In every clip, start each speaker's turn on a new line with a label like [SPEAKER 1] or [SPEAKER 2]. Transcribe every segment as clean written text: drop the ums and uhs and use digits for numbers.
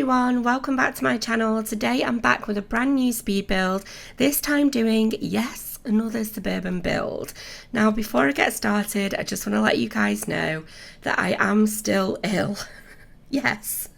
[SPEAKER 1] everyone, welcome back to my channel. Today I'm back with a brand new speed build, this time doing, yes, another suburban build. Now before I get started, I just want to let you guys know that I am still ill. Yes,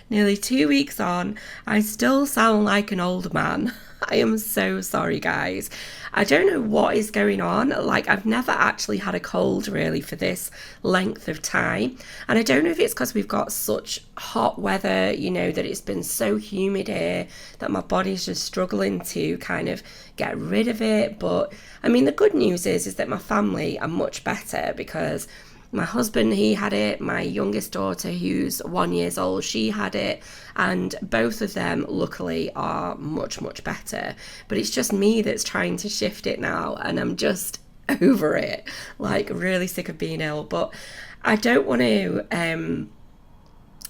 [SPEAKER 1] nearly 2 weeks on, I still sound like an old man. I am so sorry guys. I don't know what is going on. Like, I've never actually had a cold really for this length of time, and I don't know if it's because we've got such hot weather, you know, that it's been so humid here that my body's just struggling to kind of get rid of it. But I mean, the good news is that my family are much better, because my husband, he had it, my youngest daughter who's 1 year old, she had it, and both of them luckily are much better. But it's just me that's trying to shift it now, and I'm just over it, like really sick of being ill. But I don't want to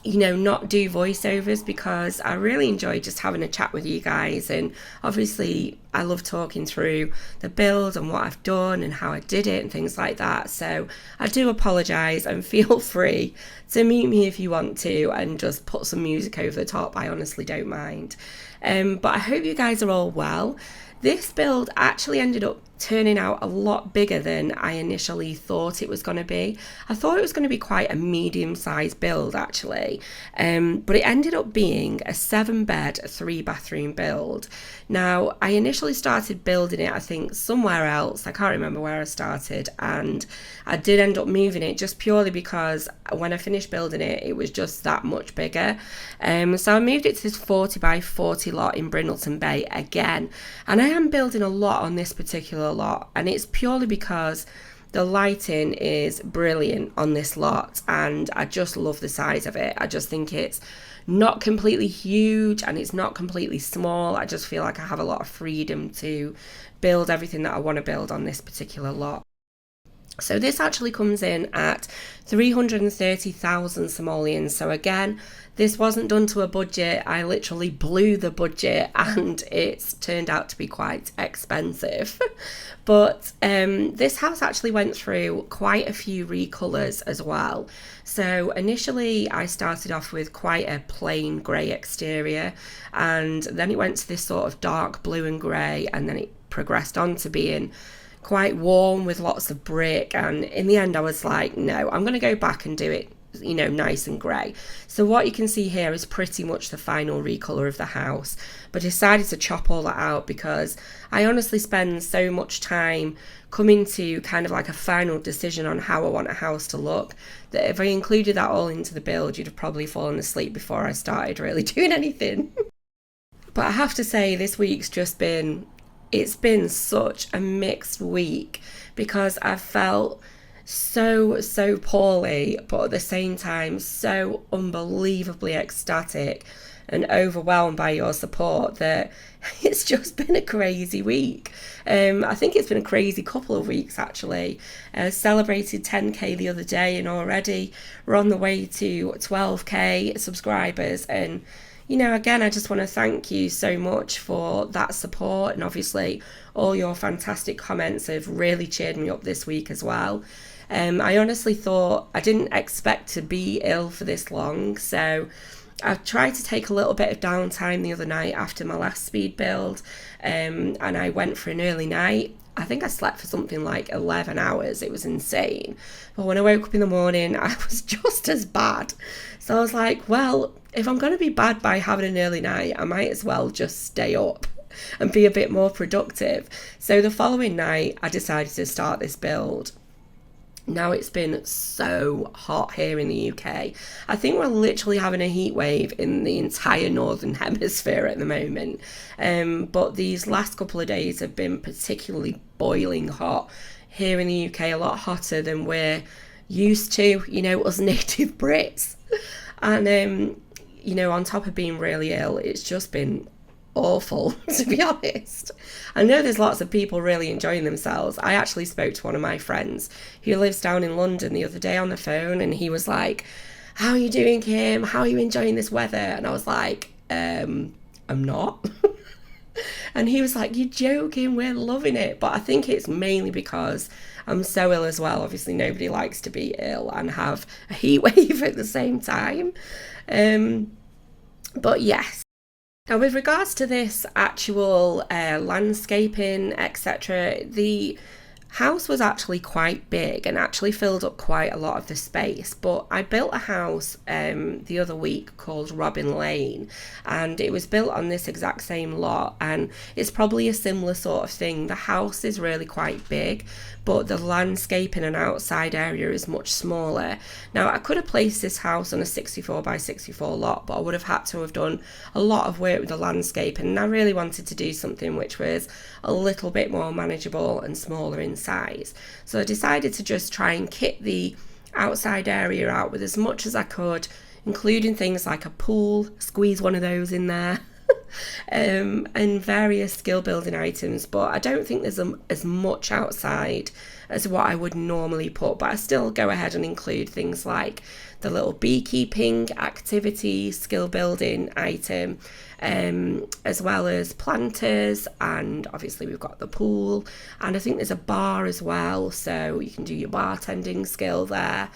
[SPEAKER 1] you know, not do voiceovers, because I really enjoy just having a chat with you guys, and obviously I love talking through the build and what I've done and how I did it and things like that. So I do apologise, and feel free to mute me if you want to and just put some music over the top. I honestly don't mind. But I hope you guys are all well. This build actually ended up turning out a lot bigger than I initially thought it was going to be. I thought it was going to be quite a medium-sized build actually, but it ended up being a 7-bed, 3-bathroom build. Now, I initially started building it, I think, somewhere else. I can't remember where I started, and I did end up moving it just purely because when I finished building it, it was just that much bigger. So I moved it to this 40 by 40 lot in Brindleton Bay again, and I am building a lot on this particular lot, and it's purely because the lighting is brilliant on this lot, and I just love the size of it. I just think it's not completely huge and it's not completely small. I just feel like I have a lot of freedom to build everything that I want to build on this particular lot. So this actually comes in at 330,000 simoleons. So again, this wasn't done to a budget. I literally blew the budget, and it's turned out to be quite expensive. But this house actually went through quite a few recolors as well. So initially I started off with quite a plain grey exterior, and then it went to this sort of dark blue and grey, and then it progressed on to being quite warm with lots of brick. And in the end I was like, no, I'm going to go back and do it, you know, nice and grey. So what you can see here is pretty much the final recolor of the house, but I decided to chop all that out because I honestly spend so much time coming to kind of like a final decision on how I want a house to look, that if I included that all into the build, you'd have probably fallen asleep before I started really doing anything. But I have to say, this week's just been, it's been such a mixed week, because I've felt so poorly, but at the same time so unbelievably ecstatic and overwhelmed by your support that it's just been a crazy week. I think it's been a crazy couple of weeks actually. Celebrated 10k the other day, and already we're on the way to 12k subscribers. And you know, again, I just want to thank you so much for that support, and obviously all your fantastic comments have really cheered me up this week as well. I honestly thought, I didn't expect to be ill for this long, so I tried to take a little bit of downtime the other night after my last speed build, and I went for an early night. I think I slept for something like 11 hours. It was insane. But when I woke up in the morning, I was just as bad. So I was like, well, if I'm going to be bad by having an early night, I might as well just stay up and be a bit more productive. So the following night, I decided to start this build. Now, it's been so hot here in the UK. I think we're literally having a heat wave in the entire northern hemisphere at the moment. But these last couple of days have been particularly boiling hot here in the UK, a lot hotter than we're used to, you know, us native Brits. And, you know, on top of being really ill, it's just been awful, to be honest. I know there's lots of people really enjoying themselves. I actually spoke to one of my friends who lives down in London the other day on the phone, and he was like, how are you doing, Kim? How are you enjoying this weather? And I was like, I'm not. And he was like, you're joking, we're loving it. But I think it's mainly because I'm so ill as well. Obviously nobody likes to be ill and have a heat wave at the same time. But yes. Now, with regards to this actual landscaping, etc., the house was actually quite big and actually filled up quite a lot of the space. But I built a house the other week called Robin Lane, and it was built on this exact same lot, and it's probably a similar sort of thing. The house is really quite big, but the landscaping and outside area is much smaller. Now, I could have placed this house on a 64 by 64 lot, but I would have had to have done a lot of work with the landscape, and I really wanted to do something which was a little bit more manageable and smaller in size. So I decided to just try and kit the outside area out with as much as I could, including things like a pool, squeeze one of those in there, and various skill building items. But I don't think there's as much outside as what I would normally put, but I still go ahead and include things like the little beekeeping activity, skill building item, as well as planters, and obviously we've got the pool, and I think there's a bar as well, so you can do your bartending skill there.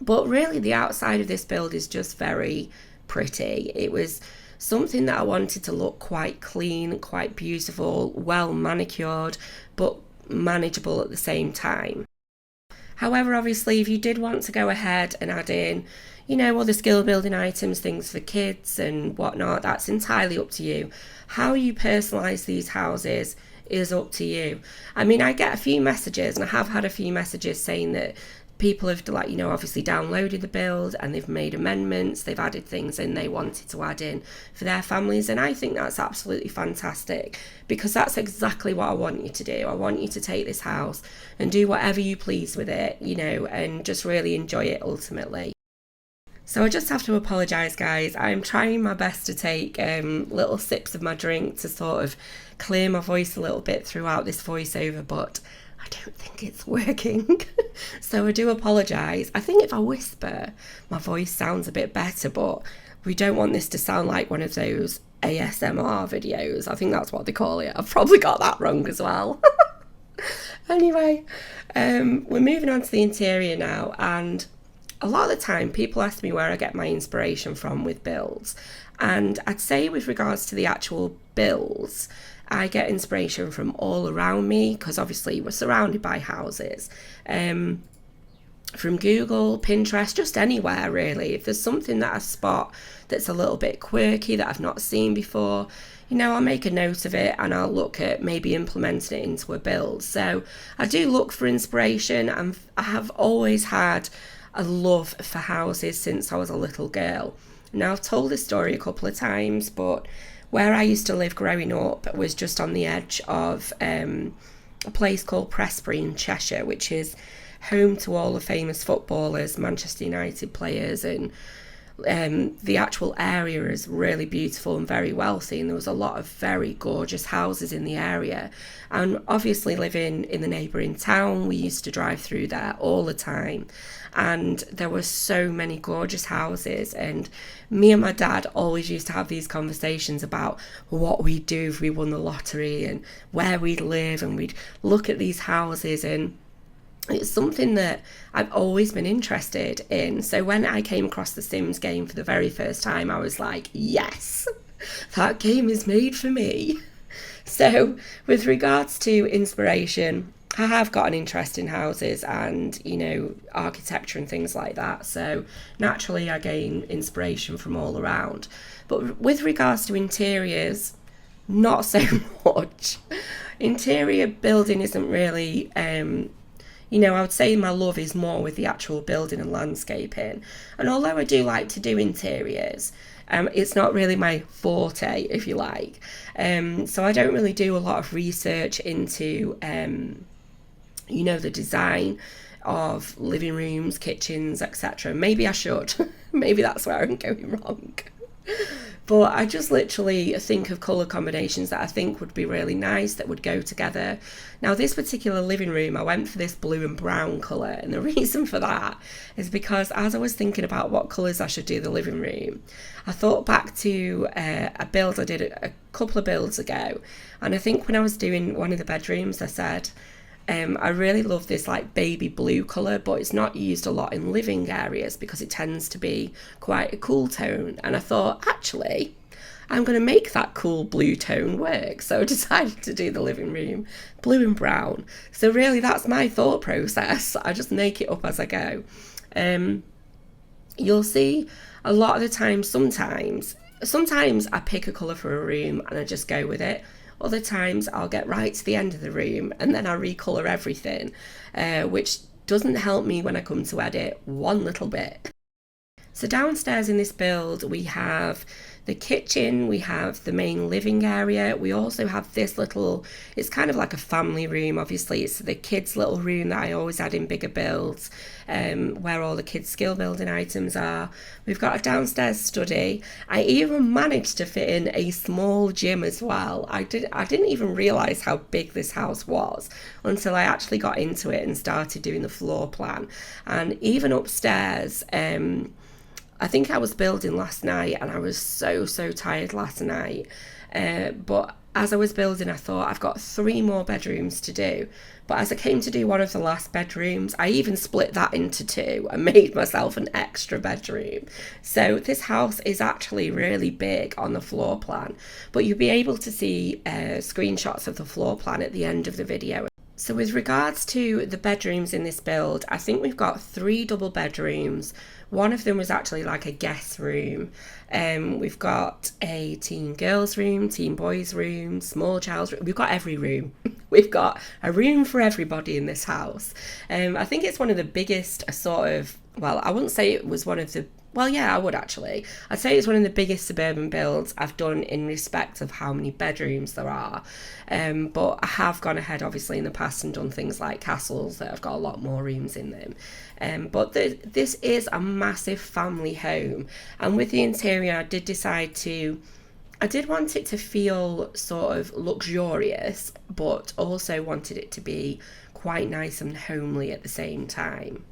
[SPEAKER 1] But really the outside of this build is just very pretty. It was something that I wanted to look quite clean, quite beautiful, well manicured, but manageable at the same time. However, obviously, if you did want to go ahead and add in, other skill building items, things for kids and whatnot, that's entirely up to you. How you personalise these houses is up to you. I mean, I get a few messages, and I have had a few messages saying that people have, obviously downloaded the build and they've made amendments, they've added things in they wanted to add in for their families, and I think that's absolutely fantastic, because that's exactly what I want you to do. I want you to take this house and do whatever you please with it, and just really enjoy it ultimately. So I just have to apologise, guys. I'm trying my best to take little sips of my drink to sort of clear my voice a little bit throughout this voiceover, but I don't think it's working. So I do apologise. I think if I whisper, my voice sounds a bit better, but we don't want this to sound like one of those ASMR videos. I think that's what they call it. I've probably got that wrong as well. Anyway, we're moving on to the interior now, and a lot of the time people ask me where I get my inspiration from with builds, and I'd say with regards to the actual builds, I get inspiration from all around me, because obviously we're surrounded by houses. From Google, Pinterest, just anywhere really. If there's something that I spot that's a little bit quirky that I've not seen before, I'll make a note of it and I'll look at maybe implementing it into a build. So I do look for inspiration, and I have always had a love for houses since I was a little girl. Now, I've told this story a couple of times, but where I used to live growing up was just on the edge of a place called Prestbury in Cheshire, which is home to all the famous footballers, Manchester United players, and the actual area is really beautiful and very wealthy, and there was a lot of very gorgeous houses in the area. And obviously living in the neighbouring town, we used to drive through there all the time, and there were so many gorgeous houses, and me and my dad always used to have these conversations about what we'd do if we won the lottery and where we'd live, and we'd look at these houses, and it's something that I've always been interested in. So when I came across the Sims game for the very first time, I was like, yes, that game is made for me. So with regards to inspiration, I have got an interest in houses and, architecture and things like that. So naturally I gain inspiration from all around. But with regards to interiors, not so much. Interior building isn't really... I would say my love is more with the actual building and landscaping. And although I do like to do interiors, it's not really my forte, if you like. So I don't really do a lot of research into, the design of living rooms, kitchens, etc. Maybe I should. Maybe that's where I'm going wrong. But I just literally think of colour combinations that I think would be really nice, that would go together. Now, this particular living room, I went for this blue and brown colour, and the reason for that is because as I was thinking about what colours I should do the living room, I thought back to a build I did a couple of builds ago, and I think when I was doing one of the bedrooms, I said, I really love this like baby blue colour, but it's not used a lot in living areas because it tends to be quite a cool tone. And I thought, actually, I'm going to make that cool blue tone work. So I decided to do the living room blue and brown. So really that's my thought process. I just make it up as I go. You'll see a lot of the time, sometimes I pick a colour for a room and I just go with it. Other times I'll get right to the end of the room and then I recolour everything, which doesn't help me when I come to edit one little bit. So downstairs in this build we have the kitchen, we have the main living area, we also have this little, it's kind of like a family room, obviously it's the kids' little room that I always add in bigger builds, where all the kids' skill building items are. We've got a downstairs study. I even managed to fit in a small gym as well. I didn't even realise how big this house was until I actually got into it and started doing the floor plan. And even upstairs, I think I was building last night and I was so tired last night. But as I was building, I thought I've got 3 more bedrooms to do. But as I came to do one of the last bedrooms, I even split that into 2 and made myself an extra bedroom. So this house is actually really big on the floor plan, but you'll be able to see screenshots of the floor plan at the end of the video. So with regards to the bedrooms in this build, I think we've got 3 double bedrooms. One of them was actually like a guest room. We've got a teen girls room, teen boys room, small child's room. We've got every room. We've got a room for everybody in this house. I think it's one of the biggest well, I wouldn't say it was one of the, well, yeah, I would actually. I'd say it's one of the biggest suburban builds I've done in respect of how many bedrooms there are. But I have gone ahead, obviously, in the past and done things like castles that have got a lot more rooms in them. But this is a massive family home. And with the interior, I did want it to feel sort of luxurious, but also wanted it to be quite nice and homely at the same time.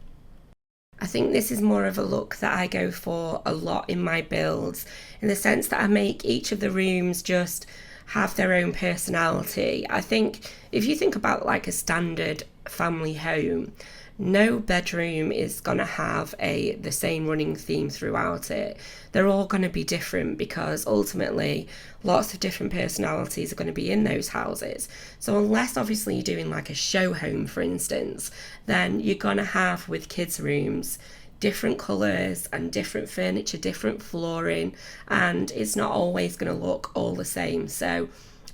[SPEAKER 1] I think this is more of a look that I go for a lot in my builds, in the sense that I make each of the rooms just have their own personality. I think if you think about like a standard family home, no bedroom is going to have the same running theme throughout it. They're all going to be different because ultimately lots of different personalities are going to be in those houses. So unless obviously you're doing like a show home, for instance, then you're going to have with kids' rooms different colours and different furniture, different flooring, and it's not always going to look all the same. So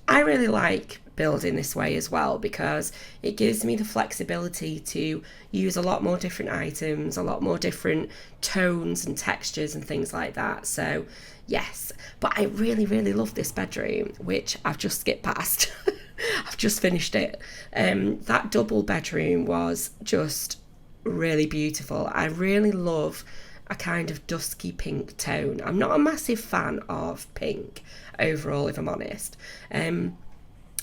[SPEAKER 1] I really like building this way as well because it gives me the flexibility to use a lot more different items, a lot more different tones and textures and things like that. So yes, but I really love this bedroom, which I've just skipped past. I've just finished it. That double bedroom was just really beautiful. I really love a kind of dusky pink tone. I'm not a massive fan of pink overall, if I'm honest.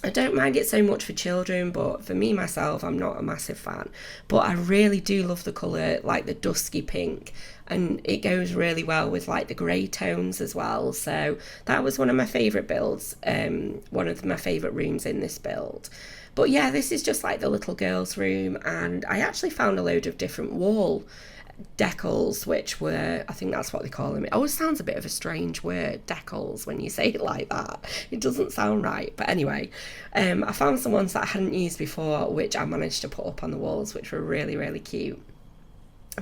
[SPEAKER 1] I don't mind it so much for children, but for me, myself, I'm not a massive fan. But I really do love the colour, like the dusky pink, and it goes really well with like the grey tones as well. So that was one of my favourite builds, one of my favourite rooms in this build. But yeah, this is just like the little girl's room, and I actually found a load of different wall decals, which were, I think that's what they call them. It always sounds a bit of a strange word, decals, when you say it like that. It doesn't sound right. But anyway, I found some ones that I hadn't used before, which I managed to put up on the walls, which were really cute.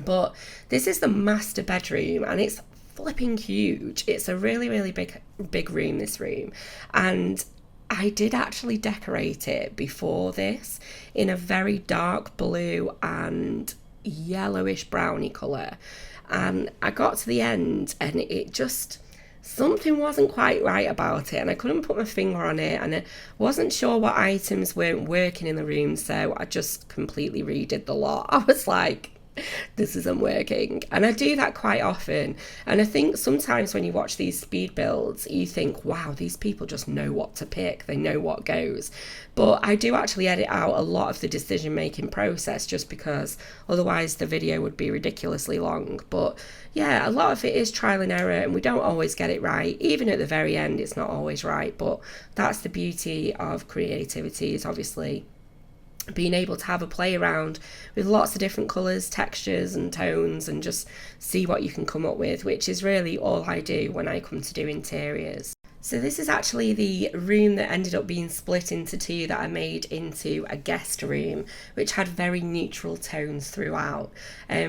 [SPEAKER 1] But this is the master bedroom, and it's flipping huge. It's a really big room, this room. And I did actually decorate it before this in a very dark blue and yellowish browny colour, and I got to the end and it just, something wasn't quite right about it, and I couldn't put my finger on it, and I wasn't sure what items weren't working in the room, so I just completely redid the lot. I was like, this isn't working. And I do that quite often, and I think sometimes when you watch these speed builds you think, wow, these people just know what to pick, they know what goes. But I do actually edit out a lot of the decision making process, just because otherwise the video would be ridiculously long. But yeah, a lot of it is trial and error, and we don't always get it right. Even at the very end it's not always right, but that's the beauty of creativity, is obviously being able to have a play around with lots of different colours, textures and tones, and just see what you can come up with, which is really all I do when I come to do interiors. So this is actually the room that ended up being split into two that I made into a guest room, which had very neutral tones throughout.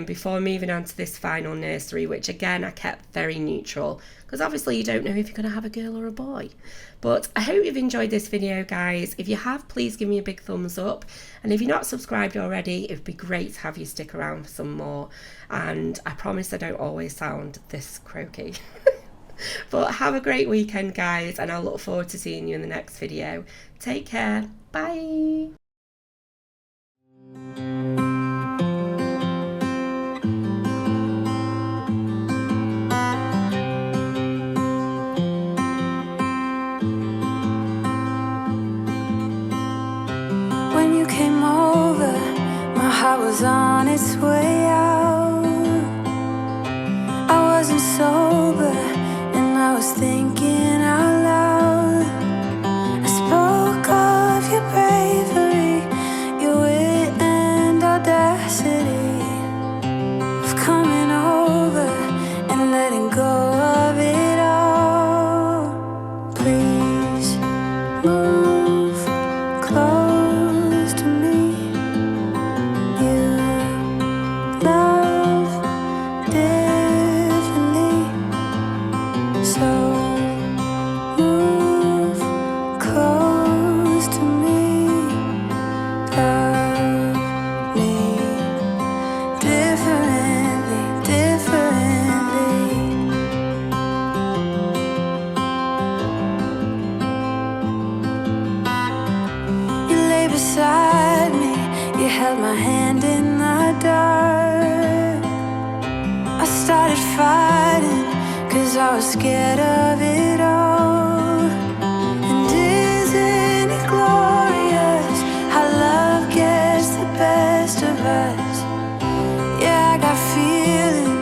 [SPEAKER 1] Before moving on to this final nursery, which again I kept very neutral, because obviously you don't know if you're going to have a girl or a boy. But I hope you've enjoyed this video, guys. If you have, please give me a big thumbs up. And if you're not subscribed already, it would be great to have you stick around for some more. And I promise I don't always sound this croaky. But have a great weekend, guys, and I'll look forward to seeing you in the next video. Take care. Bye.
[SPEAKER 2] When you came over, my heart was on its way out. I wasn't sober, I was thinking out loud. I spoke of your bravery, your wit and audacity, of coming over and letting go of it all. Please move close to me. You love differently. So move close to me, love me differently, differently. You lay beside me, you held my hand in the dark. I started fighting, 'cause I was scared of it all.